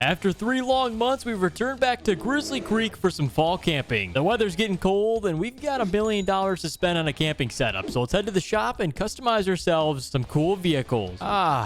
After 3 long months, we've returned back to Grizzly Creek for some fall camping. The weather's getting cold, and we've got $1 million to spend on a camping setup. So let's head to the shop and customize ourselves some cool vehicles.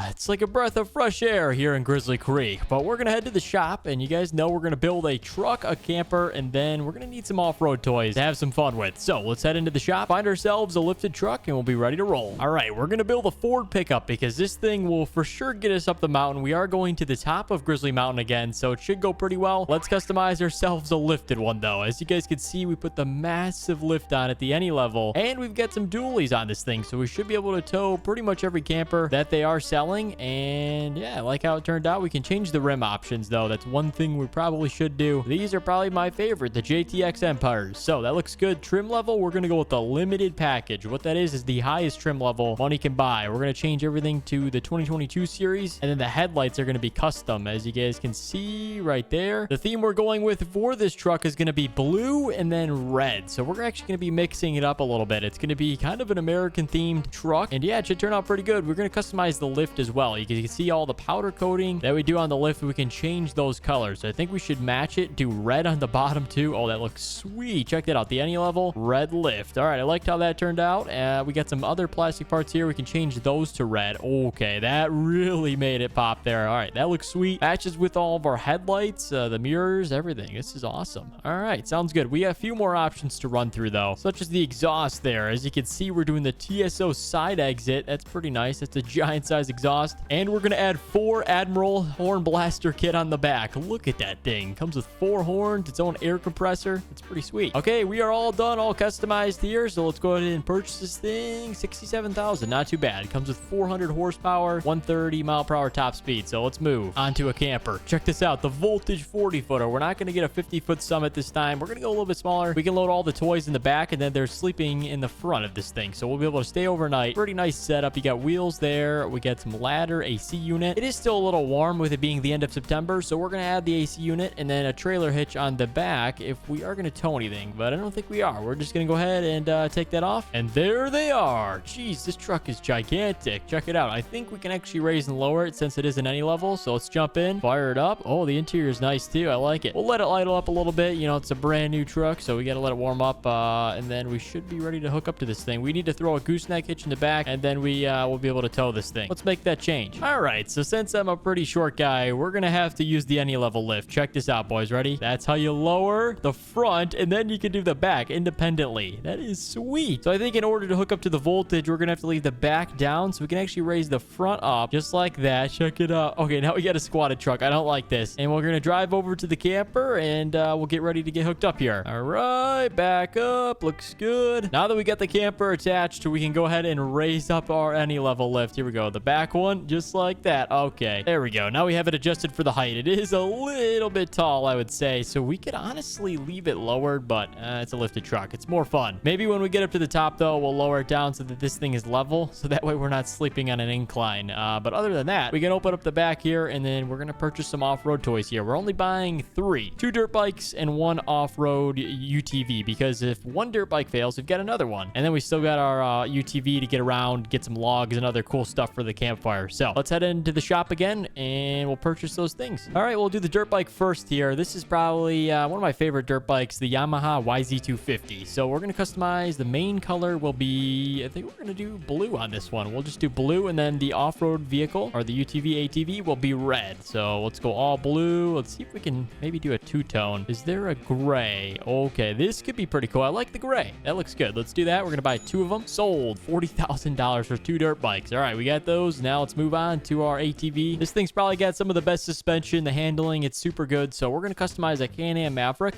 It's like a breath of fresh air here in Grizzly Creek. But we're going to head to the shop, and you guys know we're going to build a truck, a camper, and then we're going to need some off-road toys to have some fun with. So let's head into the shop, find ourselves a lifted truck, and we'll be ready to roll. All right, we're going to build a Ford pickup because this thing will for sure get us up the mountain. We are going to the top of Grizzly Mountain again, so it should go pretty well. Let's customize ourselves a lifted one though. As you guys can see, we put the massive lift on at the any level, and we've got some dualies on this thing, so we should be able to tow pretty much every camper that they are selling. And yeah, I like how it turned out. We can change the rim options though. That's one thing we probably should do. These are probably my favorite, the JTX Empires. So that looks good. Trim level, we're gonna go with the limited package. What that is the highest trim level money can buy. We're gonna change everything to the 2022 series, and then the headlights are gonna be custom, as you guys can see right there. The theme we're going with for this truck is going to be blue and then red. So we're actually going to be mixing it up a little bit. It's going to be kind of an American themed truck, and yeah, it should turn out pretty good. We're going to customize the lift as well. You can see all the powder coating that we do on the lift. We can change those colors. So I think we should match it, do red on the bottom too. Oh, that looks sweet. Check that out. The any level red lift. All right, I liked how that turned out. We got some other plastic parts here. We can change those to red. Okay, that really made it pop there. All right, that looks sweet. Matches with all of our headlights, the mirrors, everything. This is awesome. All right, sounds good. We have a few more options to run through though, such as the exhaust there. As you can see, we're doing the TSO side exit. That's pretty nice. It's a giant size exhaust, and we're gonna add 4 Admiral horn blaster kit on the back. Look at that thing. Comes with 4 horns, its own air compressor. It's pretty sweet. Okay, we are all done, all customized here, so let's go ahead and purchase this thing. 67,000, not too bad. It comes with 400 horsepower, 130 mile per hour top speed. So let's move onto a camper. Check this out, the Voltage 40 footer. We're not going to get a 50-foot Summit this time. We're going to go a little bit smaller. We can load all the toys in the back, and then they're sleeping in the front of this thing, so we'll be able to stay overnight. Pretty nice setup. You got wheels there. We got some ladder, AC unit. It is still a little warm with it being the end of September, so we're going to add the AC unit and then a trailer hitch on the back if we are going to tow anything, but I don't think we are. We're just going to go ahead and take that off, and there they are. Jeez, this truck is gigantic. Check it out. I think we can actually raise and lower it since it is in any level, so let's jump in, fire it up. Oh, the interior is nice too. I like it. We'll let it idle up a little bit. You know, it's a brand new truck, so we got to let it warm up, and then we should be ready to hook up to this thing. We need to throw a gooseneck hitch in the back, and then we will be able to tow this thing. Let's make that change. All right, so since I'm a pretty short guy, we're gonna have to use the any level lift. Check this out, boys. Ready? That's how you lower the front, and then you can do the back independently. That is sweet. So I think in order to hook up to the Voltage, we're gonna have to leave the back down, so we can actually raise the front up just like that. Check it out. Okay, now we got a squatted truck. I don't like this, and we're gonna drive over to the camper, and we'll get ready to get hooked up here. All right, back up. Looks good. Now that we got the camper attached, we can go ahead and raise up our any level lift. Here we go. The back one, just like that. Okay, there we go. Now we have it adjusted for the height. It is a little bit tall, I would say, so we could honestly leave it lowered, but it's a lifted truck. It's more fun. Maybe when we get up to the top though, we'll lower it down so that this thing is level, so that way we're not sleeping on an incline. But other than that, we can open up the back here, and then we're gonna purchase some off-road toys here. We're only buying 3, 2 dirt bikes and 1 off-road UTV, because if one dirt bike fails, we've got another one, and then we still got our UTV to get around, get some logs and other cool stuff for the campfire. So let's head into the shop again, and we'll purchase those things. All right, we'll do the dirt bike first here. This is probably one of my favorite dirt bikes, the Yamaha YZ250. So we're gonna customize. The main color will be, I think we're gonna do blue on this one. We'll just do blue, and then the off-road vehicle, or the UTV ATV, will be red. So let's go all blue. Let's see if we can maybe do a two-tone. Is there a gray? Okay, this could be pretty cool. I like the gray. That looks good. Let's do that. We're gonna buy 2 of them. Sold. $40,000 for 2 dirt bikes. All right, we got those. Now let's move on to our ATV. This thing's probably got some of the best suspension. The handling, it's super good. So we're gonna customize a Can-Am Maverick.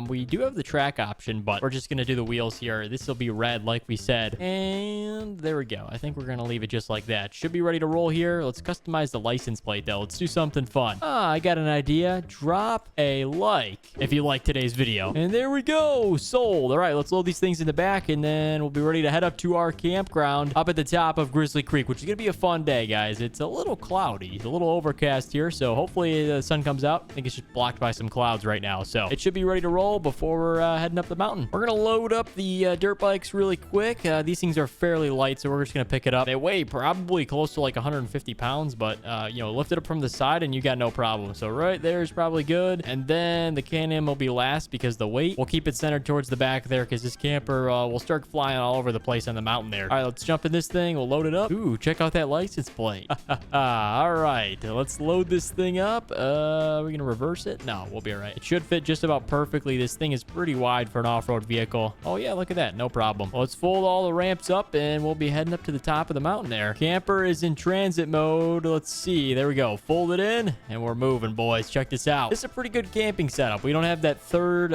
We do have the track option, but we're just gonna do the wheels here. This will be red, like we said. And there we go. I think we're gonna leave it just like that. Should be ready to roll here. Let's customize the license plate though. Let's do something fun. I got an idea. Drop a like if you like today's video. And there we go. Sold. All right, let's load these things in the back, and then we'll be ready to head up to our campground up at the top of Grizzly Creek, which is gonna be a fun day, guys. It's a little cloudy. It's a little overcast here, so hopefully the sun comes out. I think it's just blocked by some clouds right now, so it should be ready to roll before we're heading up the mountain. We're gonna load up the dirt bikes really quick. These things are fairly light, so we're just gonna pick it up. They weigh probably close to like 150 pounds, but you know, lift it up from the side and you got no problem. problem. So right there is probably good. And then the Can-Am will be last because the weight. We'll keep it centered towards the back there because this camper will start flying all over the place on the mountain there. All right, let's jump in this thing. We'll load it up. Ooh, check out that license plate. All right, let's load this thing up. Are we going to reverse it? No, we'll be all right. It should fit just about perfectly. This thing is pretty wide for an off-road vehicle. Oh, yeah, look at that. No problem. Well, let's fold all the ramps up and we'll be heading up to the top of the mountain there. Camper is in transit mode. Let's see. There we go. Fold it in and we're moving, boys. Check this out. This is a pretty good camping setup. We don't have that third,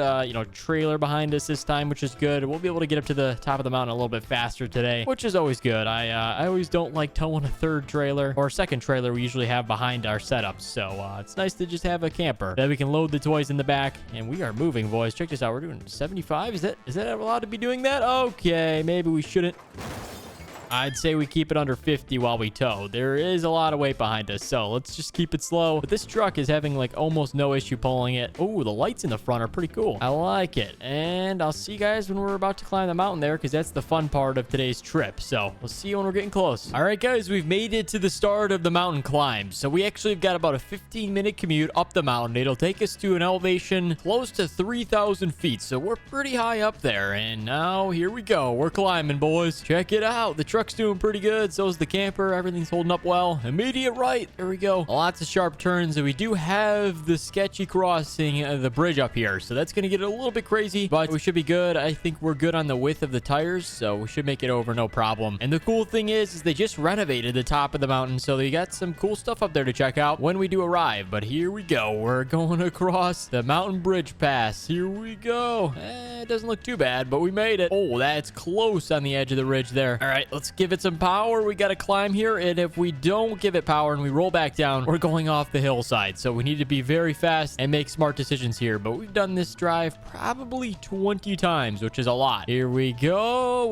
trailer behind us this time, which is good. We'll be able to get up to the top of the mountain a little bit faster today, which is always good. I always don't like towing a third trailer or second trailer we usually have behind our setups. So it's nice to just have a camper that we can load the toys in the back, and we are moving, boys. Check this out. We're doing 75. Is that allowed to be doing that? Okay, maybe we shouldn't. I'd say we keep it under 50 while we tow. There is a lot of weight behind us, so let's just keep it slow. But this truck is having like almost no issue pulling it. Oh, the lights in the front are pretty cool. I like it. And I'll see you guys when we're about to climb the mountain there, because that's the fun part of today's trip. So we'll see you when we're getting close. All right, guys, we've made it to the start of the mountain climb. So we actually have got about a 15-minute commute up the mountain. It'll take us to an elevation close to 3,000 feet. So we're pretty high up there. And now here we go. We're climbing, boys. Check it out. The truck's doing pretty good. So is the camper. Everything's holding up well. Immediate right. There we go. Lots of sharp turns. And we do have the sketchy crossing the bridge up here. So that's going to get a little bit crazy, but we should be good. I think we're good on the width of the tires. So we should make it over no problem. And the cool thing is they just renovated the top of the mountain. So they got some cool stuff up there to check out when we do arrive. But here we go. We're going across the mountain bridge pass. Here we go. It doesn't look too bad, but we made it. Oh, that's close on the edge of the ridge there. All right, let's give it some power. We got to climb here, and if we don't give it power and we roll back down, we're going off the hillside. So we need to be very fast and make smart decisions here. But we've done this drive probably 20 times, which is a lot. Here we go.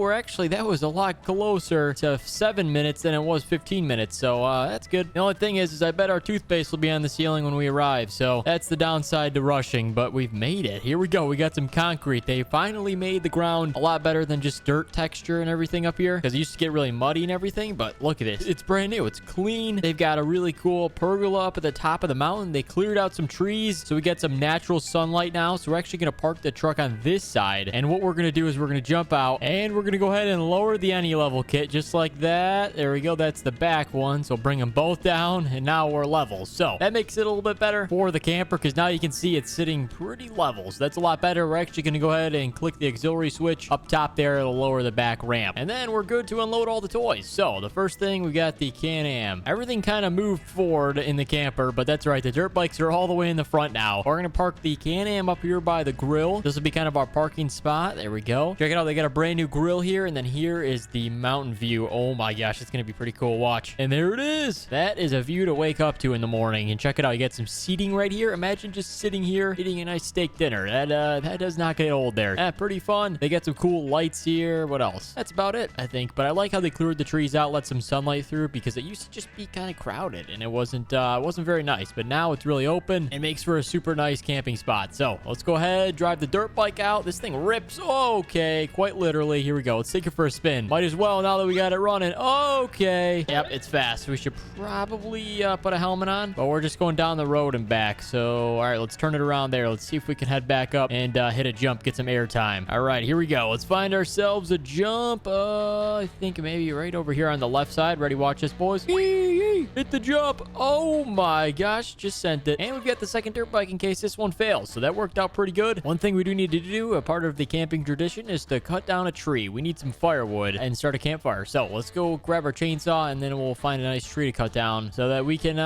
That was a lot closer to 7 minutes than it was 15 minutes. So that's good. The only thing is I bet our toothpaste will be on the ceiling when we arrive. So that's the downside to rushing, but we've made it. Here we go. We got some concrete. They finally made the ground a lot better than just dirt texture and everything up here, because it used to get really muddy and everything. But look at this. It's brand new. It's clean. They've got a really cool pergola up at the top of the mountain. They cleared out some trees, so we get some natural sunlight now. So we're actually going to park the truck on this side, and what we're going to do is we're going to jump out, and we're going to go ahead and lower the any level kit just like that. There we go. That's the back one. So bring them both down, and now we're level. So that makes it a little bit better for the camper, because now you can see it's sitting pretty level. So that's a lot better. We're actually going to go ahead and click the auxiliary switch up top there. It'll lower the back ramp, and then we're good to unload all the toys. So the first thing, we got the Can-Am. Everything kind of moved forward in the camper, but that's right. The dirt bikes are all the way in the front now. We're going to park the Can-Am up here by the grill. This will be kind of our parking spot. There we go. Check it out. They got a brand new grill here, and then here is the mountain view. Oh my gosh, it's going to be pretty cool. Watch. And there it is. That is a view to wake up to in the morning. And check it out. You got some seating right here. Imagine just sitting here eating a nice steak dinner. That does not get old there. Pretty fun. They got some cool lights here. What else? That's about it, I think. But I like how they cleared the trees out, let some sunlight through, because it used to just be kind of crowded and it wasn't very nice. But now it's really open and makes for a super nice camping spot. So let's go ahead, drive the dirt bike out. This thing rips. Okay, quite literally. Here we go. Let's take it for a spin. Might as well now that we got it running. Okay. Yep, it's fast. We should probably put a helmet on, but we're just going down the road and back. So all right, let's turn it around there. Let's see if we can head back up and hit a jump, get some air time. All right, here we go. Let's find ourselves a jump. I think maybe right over here on the left side. Ready? Watch this, boys. Hit the jump. Oh my gosh, just sent it. And we've got the second dirt bike in case this one fails. So that worked out pretty good. One thing we do need to do, a part of the camping tradition, is to cut down a tree. We need some firewood and start a campfire. So let's go grab our chainsaw, and then we'll find a nice tree to cut down so that we can,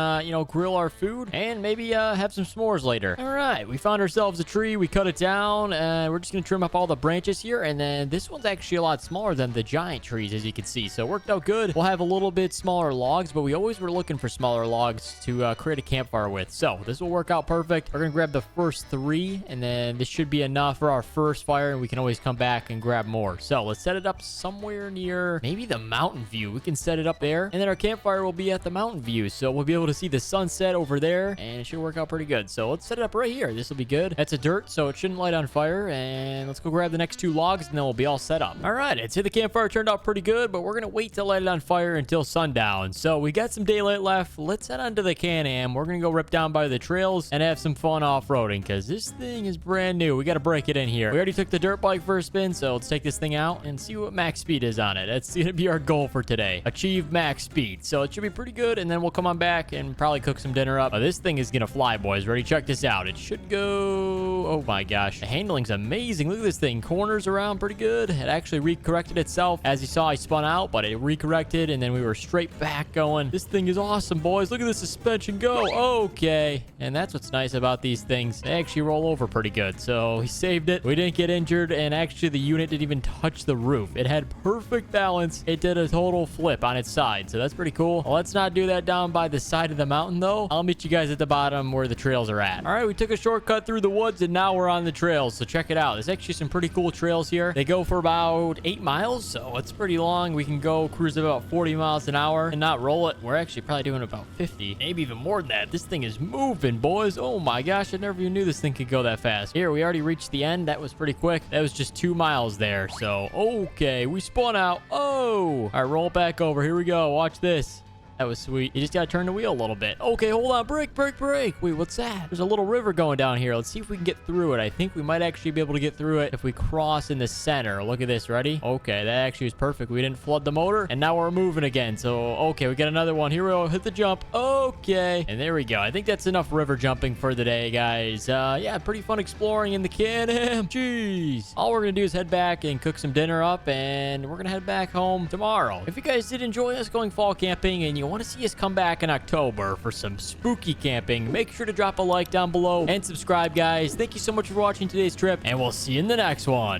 grill our food and maybe have some s'mores later. All right, we found ourselves a tree. We cut it down, and we're just going to trim up all the branches here. And then this one's actually a lot smaller than the giant trees, as you can see. So it worked out good. We'll have a little bit smaller logs, but we always were looking for smaller logs to create a campfire with. So this will work out perfect. We're going to grab the first 3, and then this should be enough for our first fire, and we can always come back and grab more. So let's set it up somewhere near maybe the mountain view. We can set it up there, and then our campfire will be at the mountain view. So we'll be able to see the sunset over there, and it should work out pretty good. So let's set it up right here. This will be good. That's a dirt, so it shouldn't light on fire. And let's go grab the next 2 logs, and then we'll be all set up. All right, I'd say the campfire turned out pretty good. good, but we're going to wait to light it on fire until sundown. So we got some daylight left. Let's head on to the Can-Am. We're going to go rip down by the trails and have some fun off-roading because this thing is brand new. We got to break it in here. We already took the dirt bike for a spin, so let's take this thing out and see what max speed is on it. That's going to be our goal for today. Achieve max speed. So it should be pretty good, and then we'll come on back and probably cook some dinner up. This thing is going to fly, boys. Ready? Check this out. It should go... Oh my gosh. The handling's amazing. Look at this thing. Corners around pretty good. It actually recorrected itself. As you saw, I spun out, but it recorrected, and then we were straight back going. This thing is awesome, boys. Look at the suspension go. Okay. And that's what's nice about these things. They actually roll over pretty good. So we saved it. We didn't get injured, and actually the unit didn't even touch the roof. It had perfect balance. It did a total flip on its side, so that's pretty cool. Well, let's not do that down by the side of the mountain, though. I'll meet you guys at the bottom where the trails are at. All right, we took a shortcut through the woods, and now we're on the trails, so check it out. There's actually some pretty cool trails here. They go for about 8 miles, so it's pretty long. We can go cruise about 40 miles an hour and not roll it. We're actually probably doing about 50, maybe even more than that. This thing is moving, boys. Oh my gosh, I never even knew this thing could go that fast. Here, we already reached the end. That was pretty quick. That was just 2 miles there, so okay, we spun out. Oh, all right, roll back over. Here we go. Watch this. That was sweet. You just gotta turn the wheel a little bit. Okay, hold on. Brake, brake, brake. Wait, what's that? There's a little river going down here. Let's see if we can get through it. I think we might actually be able to get through it if we cross in the center. Look at this. Ready? Okay, that actually was perfect. We didn't flood the motor, and now we're moving again. So, okay, we got another one. Here we go. Hit the jump. Okay, and there we go. I think that's enough river jumping for the day, guys. Yeah, pretty fun exploring in the Can-Am. Jeez. All we're gonna do is head back and cook some dinner up, and we're gonna head back home tomorrow. If you guys did enjoy us going fall camping and you want to see us come back in October for some spooky camping, make sure to drop a like down below and subscribe, guys. Thank you so much for watching today's trip, and we'll see you in the next one.